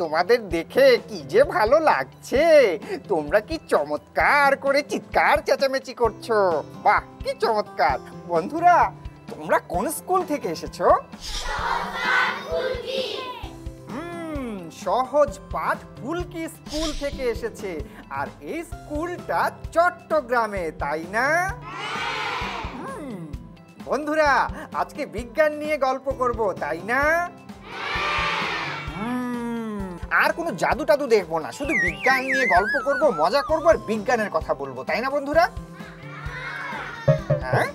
তোমাদের দেখে কি যে ভালো লাগছে। তোমরা কি চমৎকার করে চিৎকার চেঁচামেচি করছো। বাহ, কি চমৎকার। বন্ধুরা, তোমরা কোন স্কুল থেকে এসেছো? সহজ পাঠ ফুলকি স্কুল থেকে এসেছে। আর এই স্কুলটা চট্টগ্রামে, তাই না? বন্ধুরা, আজকে বিজ্ঞান নিয়ে গল্প করব, তাই না? আর কোনো জাদু টাদু দেখবো না, শুধু বিজ্ঞান নিয়ে গল্প করব, মজা করব আর বিজ্ঞানের কথা বলবো, তাই না বন্ধুরা? হ্যাঁ,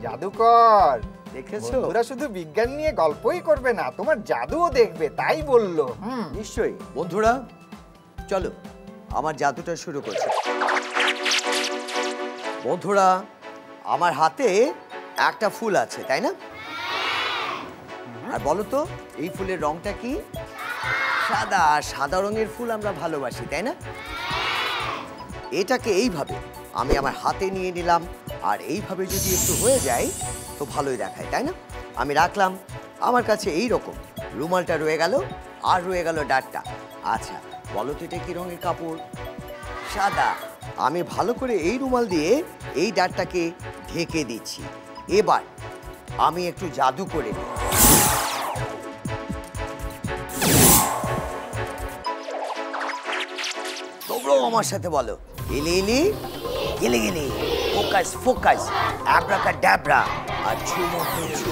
জাদুকর দেখেছো, ওরা শুধু বিজ্ঞান নিয়ে গল্পই করবে না, তোমার জাদুও দেখবে, তাই বললো। নিশ্চয়ই। বন্ধুরা, চলো আমার জাদুটা শুরু করছি। বন্ধুরা, আমার হাতে একটা ফুল আছে, তাই না? আর বলো তো, এই ফুলের রংটা কি? সাদা। সাদা রঙের ফুল আমরা ভালোবাসি, তাই না? এটাকে এইভাবে আমি আমার হাতে নিয়ে নিলাম, আর এইভাবে যদি একটু হয়ে যায় তো ভালোই দেখায়, তাই না? আমি রাখলাম। আমার কাছে এই রকম রুমালটা রয়ে গেল, আর রয়ে গেল ডাটটা। আচ্ছা, বলো তো এটা কি রঙের কাপড়? সাদা। আমি ভালো করে এই রুমাল দিয়ে এই ডাটটাকে ঢেকে দিচ্ছি। এবার আমি একটু জাদু করে নিই। তোমরাও আমার সাথে বলো, এলি এলি গেলে গেলে, ফোকাস ফোকাস, অ্যাব্রাকাডাব্রা, আর ছু মন্ত্র ছু।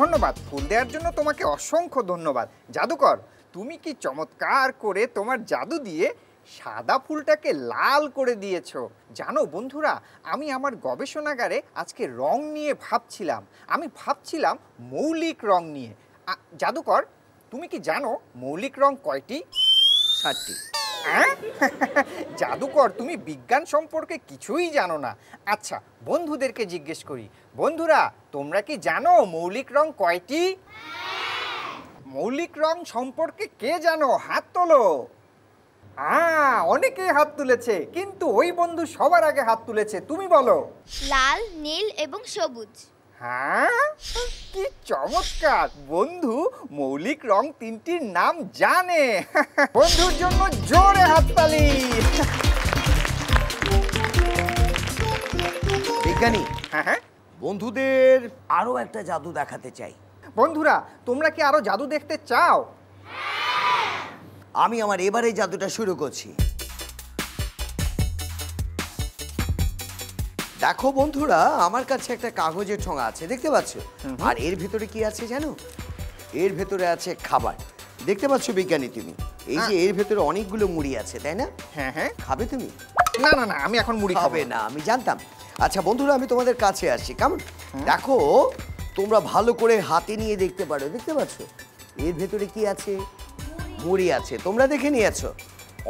ধন্যবাদ, ফুল দেওয়ার জন্য তোমাকে অসংখ্য ধন্যবাদ। জাদুকর, তুমি কি চমৎকার করে তোমার জাদু দিয়ে সাদা ফুলটাকে লাল করে দিয়েছো। জানো বন্ধুরা, আমি আমার গবেষণাগারে আজকে রং নিয়ে ভাবছিলাম। আমি ভাবছিলাম মৌলিক রং নিয়ে। জাদুকর, তুমি কি জানো মৌলিক রং কয়টি? 7টি। হ্যাঁ? জাদুকর, তুমি বিজ্ঞান সম্পর্কে কিছুই জানো না। আচ্ছা, বন্ধুদেরকে জিজ্ঞেস করি। বন্ধুরা, তোমরা কি জানো মৌলিক রং কয়টি? মৌলিক রং সম্পর্কে কে জানো? হাত তোলো। অনেকেই হাত তুলেছে, কিন্তু ওই বন্ধু সবার আগে হাত তুলেছে। তুমি বলো। লাল, নীল এবং সবুজ। হ্যাঁ, কি চমৎকার। বন্ধু মৌলিক রং তিনটির নাম জানে। বন্ধুর জন্য জোরে হাততালি। বিজ্ঞানী, হ্যাঁ, বন্ধুদের আরো একটা জাদু দেখাতে চাই। বন্ধুরা, তোমরা কি আরো জাদু দেখতে চাও? আমি আমার এবারে জাদুটা শুরু করছি। দেখো বন্ধুরা, আমার কাছে একটা কাগজের ঠোঙা আছে, দেখতে পাচ্ছ? আর এর ভেতরে কি আছে জানো? এর ভেতরে আছে খাবার। দেখতে পাচ্ছ বিজ্ঞানী তুমি? এই যে এর ভেতরে অনেকগুলো মুড়ি আছে, তাই না? হ্যাঁ হ্যাঁ। খাবে তুমি? না না না, আমি এখন মুড়ি খাবো না, আমি জানতাম। আচ্ছা বন্ধুরা, আমি তোমাদের কাছে আসছি, কেমন? দেখো, তোমরা ভালো করে হাতে নিয়ে দেখতে পারো, দেখতে পাচ্ছ? এর ভেতরে কি আছে? মুড়ি আছে। তোমরা দেখে নিয়েছো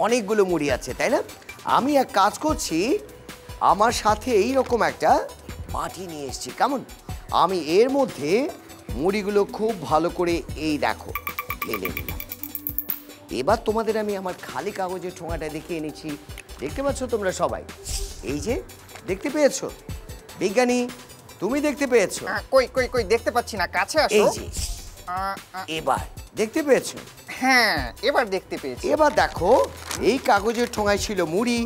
অনেকগুলো মুড়ি আছে, তাই না? আমি এক কাজ করছি, আমার সাথে এই রকম একটা বাটি নিয়ে এসেছি, কেমন? আমি এর মধ্যে মুড়িগুলো খুব ভালো করে এই দেখো ঢেলে নিলাম। এবার তোমাদের আমি আমার খালি কাগজের ঠোঙাটা দেখিয়ে নিচ্ছি। দেখতে পাচ্ছ তোমরা সবাই? এই যে দেখতে পেয়েছো? বিজ্ঞানী, তুমি দেখতে পেয়েছো? কই কই কই, দেখতে পাচ্ছি না, কাছে আসো। এই যে এবার দেখতে পেয়েছো? হ্যাঁ, এবার দেখতে পেয়েছি। এবার দেখো, এই কাগজের ঠোঙায় ছিল মুড়ি,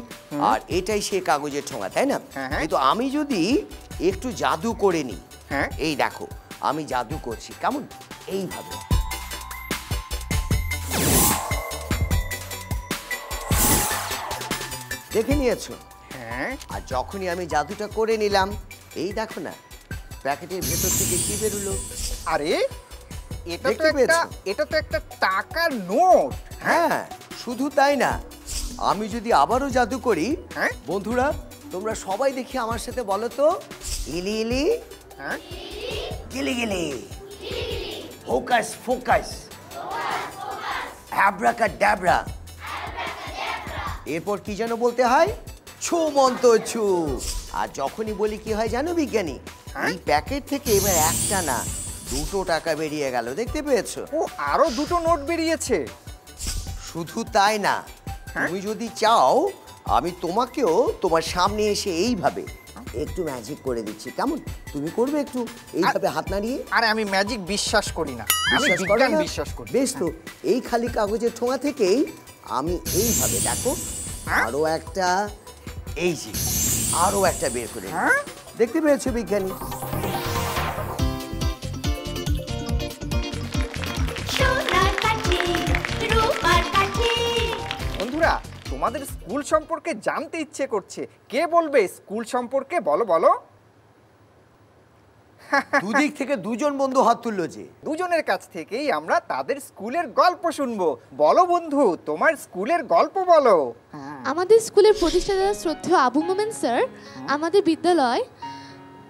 আর এটাই সেই কাগজের ঠোঙা, তাই না? কিন্তু আমি যদি একটু জাদু করে নিই, এই দেখো আমি জাদু করছি, কেমন? এইভাবে দেখে নিয়েছো? হ্যাঁ। আর যখনই আমি জাদুটা করে নিলাম, এই দেখো না, প্যাকেটের ভেতর থেকে কি বেরোলো? আরে, এটা তো একটা টাকার নোট। হ্যাঁ, শুধু তাই না, আমি যদি আবারও জাদু করি, বন্ধুরা তোমরা সবাই দেখি আমার সাথে বলো তো, ইলি ইলি গিলি গিলি, ফোকাস ফোকাস, অ্যাব্রাকাডাব্রা। এরপর কি যেন বলতে হয়? ছু মন্ত্র ছু। আর যখনই বলি কি হয় জানো বিজ্ঞানী? এই প্যাকেট থেকে এবার একটা না, 2টো টাকা বেরিয়ে গেল, দেখতে পেয়েছো? ও, আরো 2টো নোট বেরিয়েছে। শুধু তাই না, তুমি যদি চাও আমি তোমাকেও তোমার সামনে এসে এইভাবে একটু ম্যাজিক করে দিচ্ছি, কেমন? তুমি করবে একটু এইভাবে হাত নাড়িয়ে। আরে আমি ম্যাজিক বিশ্বাস করি না, আমি বিশ্বাস করো বিজ্ঞান না? বিশ্বাস করি। বেশ, তো এই খালি কাগজের ঠোঙা থেকেই আমি এইভাবে, দেখো, হ্যাঁ? আরো একটা, এই যে আরো একটা বের করে নিই। হ্যাঁ? দেখতে পেয়েছো বিজ্ঞানী? সোনার কাঠি রূপার কাঠি। বন্ধুরা, তোমাদের স্কুল সম্পর্কে জানতে ইচ্ছে করছে। কে বলবে স্কুল সম্পর্কে? বলো বলো। দুদিক থেকে দুজন বন্ধু হাত তুললো যে। দুজনের কাছ থেকেই আমরা তাদের স্কুলের গল্প শুনবো। বলো বন্ধু, তোমার স্কুলের গল্প বলো। আমাদের স্কুলের প্রতিষ্ঠাতা শ্রদ্ধেয় আবু মোমেন স্যার আমাদের বিদ্যালয়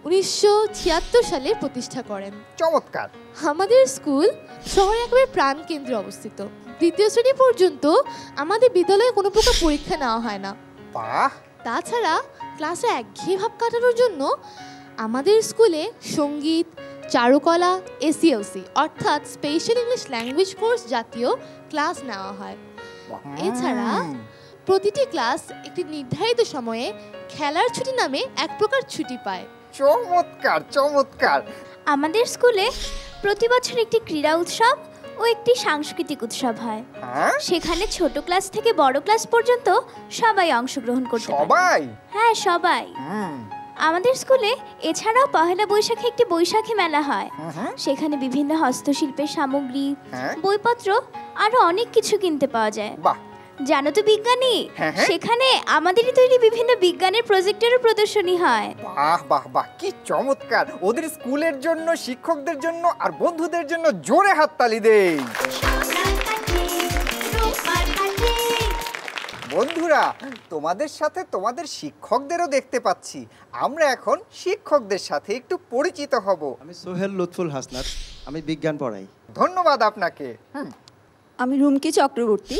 1976 সালে প্রতিষ্ঠা করেন। চমৎকার। আমাদের স্কুল শহরে একেবারে প্রাণকেন্দ্রে অবস্থিত। দ্বিতীয় শ্রেণী পর্যন্ত আমাদের বিদ্যালয়ে কোনো প্রকার পরীক্ষা নেওয়া হয় না। বাহ। তাছাড়া ক্লাসে একঘেয়ে ভাব কাটানোর জন্য আমাদের স্কুলে সঙ্গীত, চারুকলা, এসিএলসি অর্থাৎ স্পেশাল ইংলিশ ল্যাঙ্গুয়েজ কোর্স জাতীয় ক্লাস নেওয়া হয়। এছাড়া প্রতিটি ক্লাস একটি নির্ধারিত সময়ে খেলার ছুটি নামে এক প্রকার ছুটি পায়। চমৎকার চমৎকার। আমাদের স্কুলে প্রতি বছর একটি ক্রীড়া উৎসব ও একটি সাংস্কৃতিক উৎসব হয়। হ্যাঁ, সেখানে ছোট ক্লাস থেকে বড় ক্লাস পর্যন্ত সবাই অংশগ্রহণ করতে পারে। সবাই? হ্যাঁ, সবাই। আমাদের স্কুলে এছাড়াও পহেলা বৈশাখে একটি বৈশাখী মেলা হয়। সেখানে বিভিন্ন হস্তশিল্পের সামগ্রী, হ্যাঁ। বইপত্র আরো অনেক কিছু কিনতে পাওয়া যায়। বাহ। জানো তো বিজ্ঞানী, হ্যাঁ, হ্যাঁ। সেখানে আমাদেরই তৈরি বিভিন্ন বিজ্ঞানের প্রজেক্টেরও প্রদর্শনী হয়। বাহ বাহ বাহ, কি চমৎকার। ওদের স্কুলের জন্য, শিক্ষকদের জন্য আর বন্ধুদের জন্য জোরে হাততালি দেই। বন্ধুরা, তোমাদের সাথে তোমাদের শিক্ষকদেরও দেখতে পাচ্ছি। আমরা এখন শিক্ষকদের সাথে একটু পরিচিত হব। আমি সোহেল লুৎফুল হাসনাত, আমি বিজ্ঞান পড়াই। ধন্যবাদ আপনাকে। আমি রুমকি চক্রবর্তী,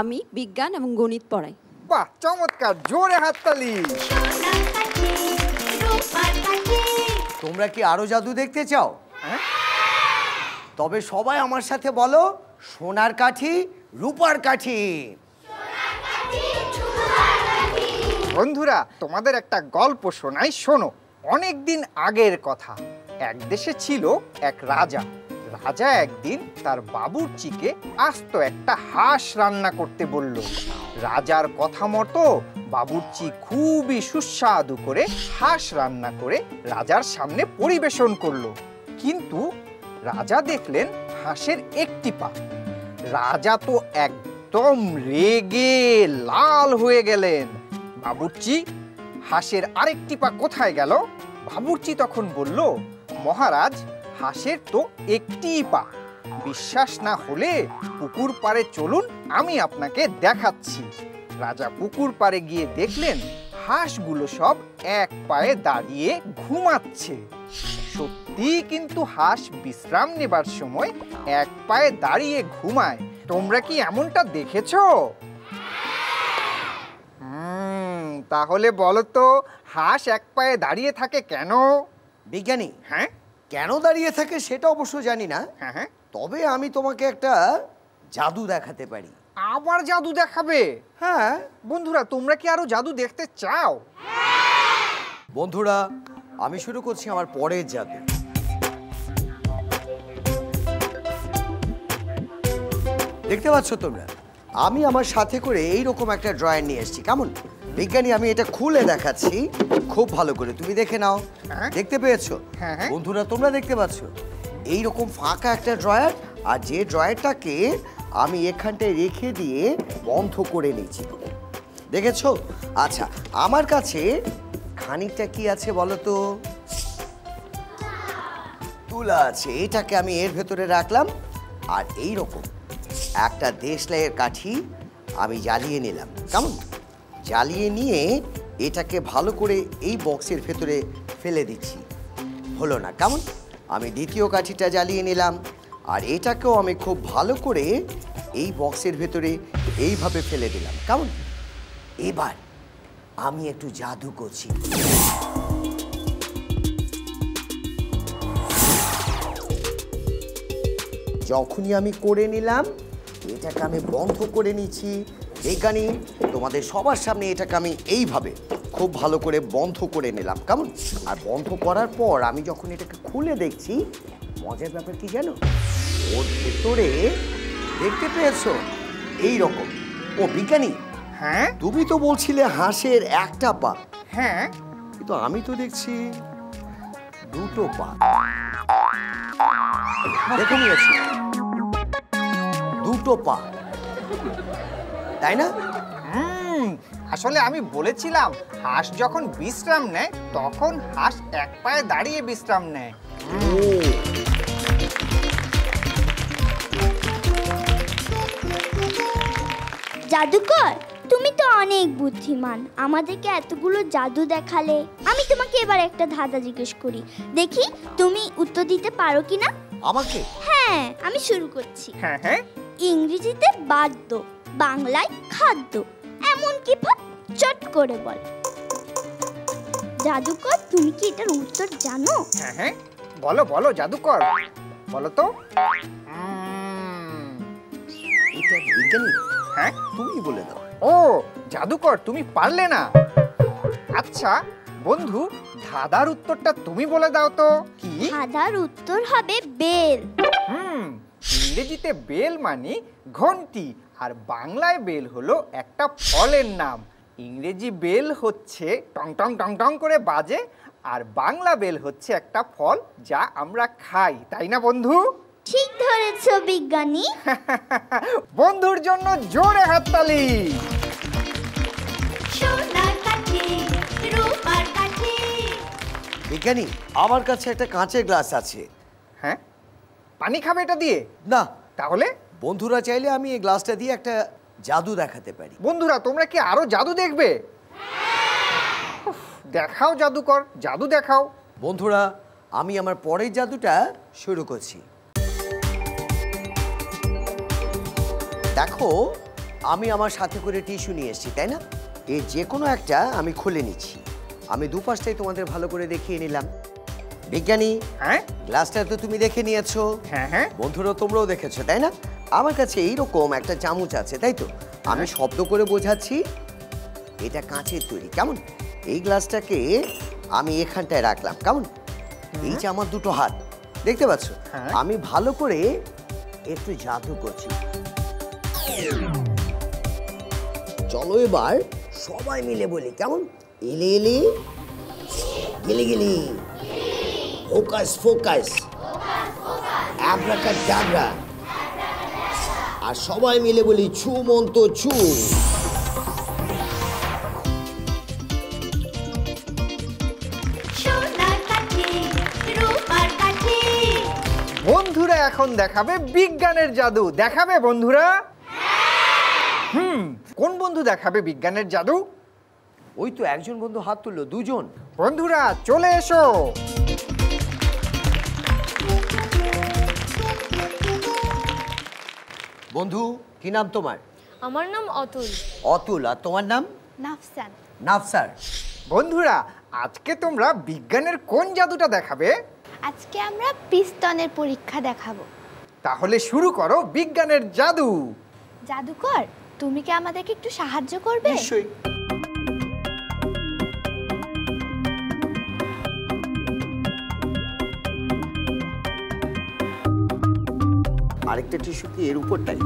আমি বিজ্ঞান এবং গণিত পড়াই। বাহ, চমৎকার, জোরে হাততালি। তোমরা কি আরো জাদু দেখতে চাও? হ্যাঁ? তবে সবাই আমার সাথে বলো, সোনার কাঠি, রূপার কাঠি। বন্ধুরা, তোমাদের একটা গল্প শোনাই, শোনো। অনেক দিন আগের কথা। এক দেশে ছিল এক রাজা। রাজা একদিন তার বাবুর্চিকে আস্ত একটা হাঁস রান্না করতে বলল। রাজার কথা মতো বাবুর্চি খুবই সুস্বাদু করে হাঁস রান্না করে রাজার সামনে পরিবেশন করলো। কিন্তু রাজা দেখলেন হাঁসের একটি পা। রাজা তো একদম রেগে লাল হয়ে গেলেন। বাবুর্চি, হাঁসের আরেকটি পা কোথায় গেল? বাবুর্চি তখন বলল, মহারাজ, হাঁসের তো একটিই পা। বিশ্বাস না হলে পুকুর পাড়ে চলুন, আমি আপনাকে দেখাচ্ছি। রাজা পুকুর পাড়ে গিয়ে দেখলেন হাঁসগুলো সব এক পায়ে দাঁড়িয়ে ঘুমাচ্ছে। সত্যি কিন্তু হাঁস বিশ্রাম নেবার সময় এক পায়ে দাঁড়িয়ে ঘুমায়। তোমরা কি এমনটা দেখেছো? তাহলে বলো তো, হাঁস এক পায়ে দাঁড়িয়ে থাকে কেন? বিজ্ঞানী, হ্যাঁ কেন দাঁড়িয়ে থাকে সেটা অবশ্য জানি না, হ্যাঁ হ্যাঁ। তবে আমি তোমাকে একটা জাদু দেখাতে পারি। আবার জাদু দেখাবে? হ্যাঁ বন্ধুরা, তোমরা কি আরো জাদু দেখতে চাও? বন্ধুরা, আমি শুরু করছি আমার পরের জাদু। দেখতে পাচ্ছ তোমরা, আমি আমার সাথে করে এইরকম একটা ড্রয়ার নিয়ে এসেছি। কেমন বিজ্ঞানী? আমি এটা খুলে দেখাচ্ছি খুব ভালো করে, তুমি দেখে নাও। হ্যাঁ। দেখতে পেয়েছো? হ্যাঁ, হ্যাঁ। বন্ধুরা, তোমরা দেখতে পাচ্ছ এইরকম ফাঁকা একটা ড্রয়ার, আর যে ড্রয়ারটাকে আমি এখানটায় রেখে দিয়ে বন্ধ করে নিয়েছি। দেখেছো? আচ্ছা, আমার কাছে খানিকটা কি আছে বলো তো? তুলা আছে। এটাকে আমি এর ভেতরে রাখলাম, আর এই রকম একটা দেশলাইয়ের কাঠি আমি জ্বালিয়ে নিলাম। কেমন? জ্বালিয়ে নিয়ে এটাকে ভালো করে এই বক্সের ভেতরে ফেলে দিচ্ছি। হলো না? কেমন? আমি দ্বিতীয় কাঠিটা জ্বালিয়ে নিলাম, আর এটাকেও আমি খুব ভালো করে এই বক্সের ভেতরে এইভাবে ফেলে দিলাম। কেমন? এবার আমি একটু জাদু করছি। যখনই আমি করে নিলাম, এটাকে আমি বন্ধ করে নিচ্ছি, বিজ্ঞানী, তোমাদের সবার সামনে এটাকে আমি এইভাবে খুব ভালো করে বন্ধ করে নিলাম, কেমন? আর বন্ধ করার পর আমি যখন এটাকে খুলে দেখছি, মজার ব্যাপার কি জানো? ওর ভেতরে দেখতে পেয়েছো এই রকম। ও বিজ্ঞানী, হ্যাঁ তুমি তো বলছিলে হাঁসের একটা পা, হ্যাঁ, কিন্তু আমি তো দেখছি দুটো পা। দেখে নিয়েছি দুটো পা, তাই না? আসলে আমি বলেছিলাম হাঁস যখন বিশ্রাম নেয় তখন হাঁস এক পায়ে দাঁড়িয়ে বিশ্রাম নেয়। ও, জাদুকর, তুমি তো অনেক বুদ্ধিমান, আমাদেরকে এতগুলো জাদু দেখালে। আমি তোমাকে এবার একটা ধাঁধা জিজ্ঞেস করি, দেখি তুমি উত্তর দিতে পারো কিনা। আমাকে? হ্যাঁ, আমি শুরু করছি। হ্যাঁ হ্যাঁ, ইংরেজিতে বাদ্য, বাংলায় খাদ্য, এমন কি ভাব, চট করে বল। জাদুকর, তুমি কি এটার উত্তর জানো? হ্যাঁ হ্যাঁ, বলো বলো জাদুকর, বলো তো। এটা বিজ্ঞানী, হ্যাঁ, তুমি বলে দাও। ও জাদুকর, তুমি পারলে না। আচ্ছা বন্ধু, ধাঁধার উত্তরটা তুমি বলে দাও তো। কি? ধাঁধার উত্তর হবে বেল। ইংরেজিতে বেল মানে ঘন্টি, আর বাংলায় বেল হলো একটা ফলের নাম। ইংরেজি বেল হচ্ছে টং টং টং টং করে বাজে, আর বাংলা বেল হচ্ছে একটা ফল যা আমরা খাই, তাই না বন্ধু? ঠিক ধরেছো বিজ্ঞানী। বন্ধুর জন্য জোরে হাততালি। বিজ্ঞানী, আমার কাছে একটা কাঁচের গ্লাস আছে। হ্যাঁ, পানি খাবে এটা দিয়ে? না, তাহলে বন্ধুরা চাইলে আমি এই গ্লাসটা দিয়ে একটা জাদু দেখাতে পারি। বন্ধুরা, তোমরা কি আরো জাদু দেখবে? উফ, দেখাও জাদুকর, জাদু দেখাও। বন্ধুরা, আমি আমার পরের জাদুটা শুরু করছি। দেখো, আমি আমার সাথে করে টিস্যু নিয়ে এসেছি, তাই না? এই যে কোনো একটা আমি খুলে নিচ্ছি। আমি দুপাশটাই তোমাদের ভালো করে দেখিয়ে নিলাম। বিজ্ঞানী, হ্যাঁ গ্লাসটা তো তুমি দেখে নিয়েছো। হ্যাঁ হ্যাঁ, বন্ধুরা, তোমরাও দেখেছো, তাই না? আমার কাছে এইরকম একটা চামচ আছে, তাই তো? আমি শব্দ করে বোঝাচ্ছি এটা কাঁচের তৈরি, কেমন? এই গ্লাসটাকে আমি এখানটায় রাখলাম, কেমন? এই যে আমার দুটো হাত, দেখতে পাচ্ছ? হ্যাঁ। আমি ভালো করে একটু জাদু করছি। চলো এবার সবাই মিলে বলি, কেমন? এলে এলে, গেলে গেলে, ফোকাস ফোকাস, আব্রাকাডাব্রা। আর সবাই মিলে বলি ছু মন্ত ছু। বন্ধুরা এখন দেখাবে বিজ্ঞানের জাদু। দেখাবে বন্ধুরা? কোন বন্ধু দেখাবে বিজ্ঞানের জাদু? ওই তো একজন বন্ধু হাত তুললো, দুজন। বন্ধুরা চলে এসো। বন্ধু, কি নাম তোমার? আমার নাম অতুল। অতুল। আর তোমার নাম? নাফসান। নাফসার। বন্ধুরা, আজকে তোমরা বিজ্ঞানের কোন জাদুটা দেখাবে? আজকে আমরা পিস্তনের পরীক্ষা দেখাবো। তাহলে শুরু করো বিজ্ঞানের জাদু। জাদুকর, তুমি কি আমাদেরকে একটু সাহায্য করবে? নিশ্চয়ই। আরেকটা টিস্যু কি এর উপরটাই?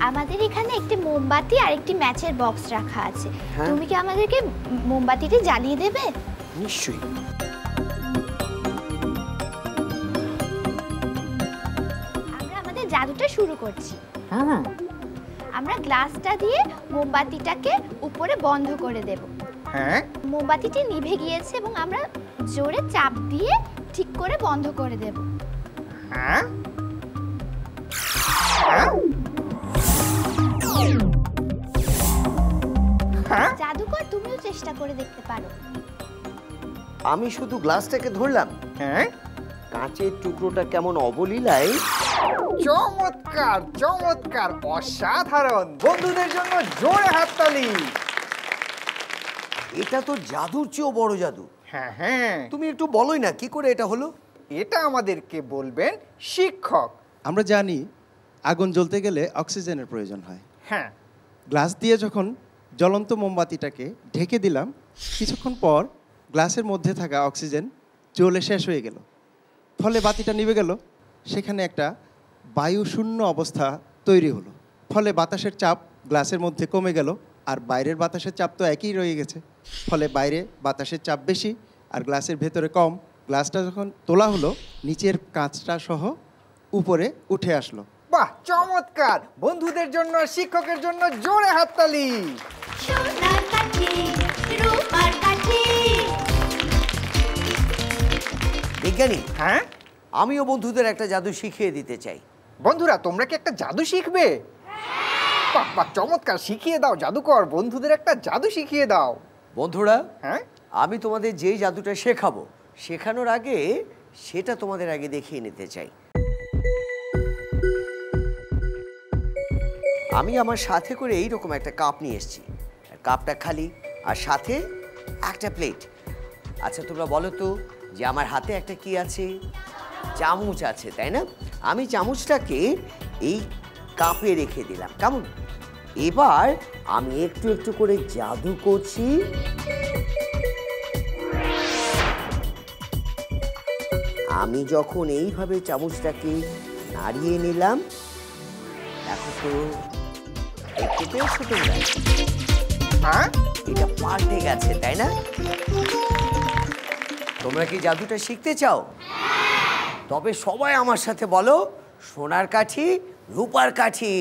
আমাদের এখানে একটি মোমবাতি আর একটি ম্যাচের বক্স রাখা আছে। হ্যাঁ। তুমি কি আমাদেরকে মোমবাতিটি জ্বালিয়ে দেবে? নিশ্চয়ই। আমরা আমাদের জাদুটা শুরু করছি। আমরা গ্লাসটা দিয়ে মোমবাতিটাকে উপরে বন্ধ করে দেব। হ্যাঁ, মোমবাতিটি নিভে গিয়েছে এবং আমরা জোরে চাপ দিয়ে ঠিক করে বন্ধ করে দেব। হ্যাঁ হ্যাঁ, হ্যাঁ, জাদুকর, তুমিও চেষ্টা করে দেখতে পারো। আমি শুধু গ্লাসটাকে ধরলাম, হ্যাঁ, কাঁচের টুকরোটা কেমন অবলীলায়। চমৎকার চমৎকার, অসাধারণ। বন্ধুদের জন্য জোরে হাততালি। এটা তো জাদুর চেয়েও বড় জাদু। হ্যাঁ হ্যাঁ, তুমি একটু বলোই না কি করে এটা হলো? এটা আমাদেরকে বলবেন শিক্ষক। আমরা জানি আগুন জ্বলতে গেলে অক্সিজেনের প্রয়োজন হয়। হ্যাঁ, গ্লাস দিয়ে যখন জ্বলন্ত মোমবাতিটাকে ঢেকে দিলাম, কিছুক্ষণ পর গ্লাসের মধ্যে থাকা অক্সিজেন জ্বলে শেষ হয়ে গেল, ফলে বাতিটা নিভে গেল। সেখানে একটা বায়ুশূন্য অবস্থা তৈরি হলো, ফলে বাতাসের চাপ গ্লাসের মধ্যে কমে গেল, আর বাইরের বাতাসের চাপ তো একই রয়ে গেছে, ফলে বাইরে বাতাসের চাপ বেশি আর গ্লাসের ভেতরে কম। গ্লাসটা যখন তোলা হলো, নিচের কাঁচটা সহ উপরে উঠে আসলো। বাহ, চমৎকার! বন্ধুদের জন্য, শিক্ষকের জন্য জোরে হাততালি। বিজ্ঞানী, হ্যাঁ আমিও বন্ধুদের একটা জাদু শিখিয়ে দিতে চাই। বন্ধুরা, তোমরা কি একটা জাদু শিখবে? বাহ বাহ, চমৎকার! শিখিয়ে দাও জাদুকর, বন্ধুদের একটা জাদু শিখিয়ে দাও। বন্ধুরা, হ্যাঁ, আমি তোমাদের যেই জাদুটা শেখাবো, শেখানোর আগে সেটা তোমাদের আগে দেখিয়ে নিতে চাই। আমি আমার সাথে করে এইরকম একটা কাপ নিয়ে এসেছি। কাপটা খালি, আর সাথে একটা প্লেট। আচ্ছা, তোমরা বলো তো যে আমার হাতে একটা কি আছে? চামচ আছে, তাই না? আমি চামচটাকে এই কাপে রেখে দিলাম, কেমন? এবার আমি একটু একটু করে জাদু করছি। আমি যখন এইভাবে চামচটাকে নাড়িয়ে নিলাম, দেখো তো, দেখতে পেয়েছো তোমরা? হ্যাঁ, এটা পাল্টে গেছে, তাই না? তোমরা কি জাদুটা শিখতে চাও? তবে সবাই আমার সাথে বলো, সোনার কাঠি, রূপার কাঠি।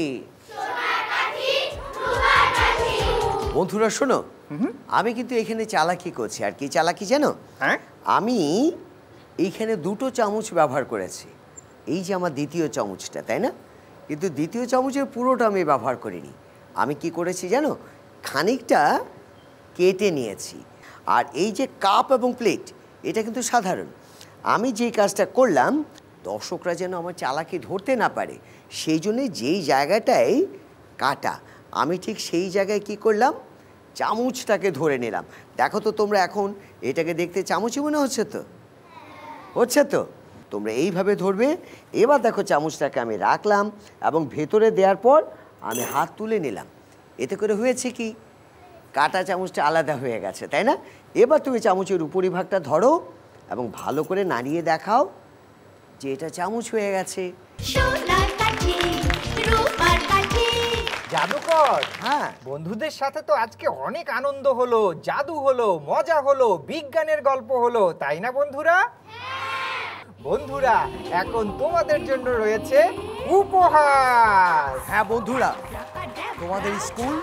বন্ধুরা শোনো, আমি কিন্তু এখানে চালাকি করছি। আর কি চালাকি জানো? হ্যাঁ, আমি এইখানে দুটো চামচ ব্যবহার করেছি। এই যে আমার দ্বিতীয় চামচটা, তাই না? কিন্তু দ্বিতীয় চামচের পুরোটা আমি ব্যবহার করিনি। আমি কি করেছি জানো? খানিকটা কেটে নিয়েছি। আর এই যে কাপ এবং প্লেট, এটা কিন্তু সাধারণ। আমি যেই কাজটা করলাম, দর্শকরা যেন আমার চালাকি ধরতে না পারে, সেই জন্যে যেই জায়গাটায় কাটা, আমি ঠিক সেই জায়গায় কি করলাম? চামচটাকে ধরে নিলাম। দেখো তো তোমরা, এখন এটাকে দেখতে চামচই মনে হচ্ছে তো? হচ্ছে তো? তোমরা এইভাবে ধরবে। এবার দেখো, চামচটাকে আমি রাখলাম এবং ভেতরে দেওয়ার পর আমি হাত তুলে নিলাম। এতে করে হয়েছে কি, কাটা চামচটা আলাদা হয়ে গেছে, তাই না? এবার তুমি চামচের উপরিভাগটা ধরো এবং ভালো করে নাড়িয়ে দেখাও যে এটা চামচ হয়ে গেছে। জাদুকর, হ্যাঁ, বন্ধুদের সাথে তো আজকে অনেক আনন্দ হলো, জাদু হলো, মজা হলো, বিজ্ঞানের গল্প হলো, তাই না বন্ধুরা? বন্ধুরা, এখন তোমাদের জন্য রয়েছে উপহার। হ্যাঁ বন্ধুরা, তোমাদের স্কুল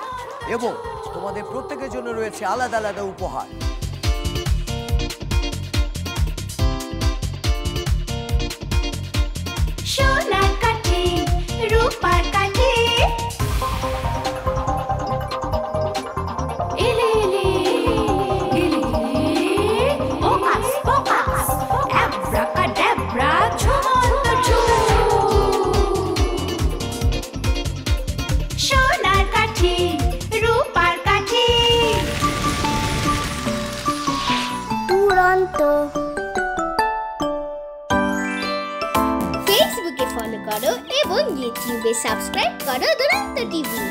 এবং তোমাদের প্রত্যেকের জন্য রয়েছে আলাদা আলাদা উপহার। সোনার কাঠি, রূপার কাঠি, এলে এলে গিলে গিলে, ওকাস পোকাস, অ্যাব্রাকাডাব্রা, ঝুমন্ত ঝুম। সোনার কাঠি, রূপার কাঠি, দুরন্ত। ফেসবুকে ফলো করো এবং ইউটিউবে সাবস্ক্রাইব করো দুরন্ত টিভি।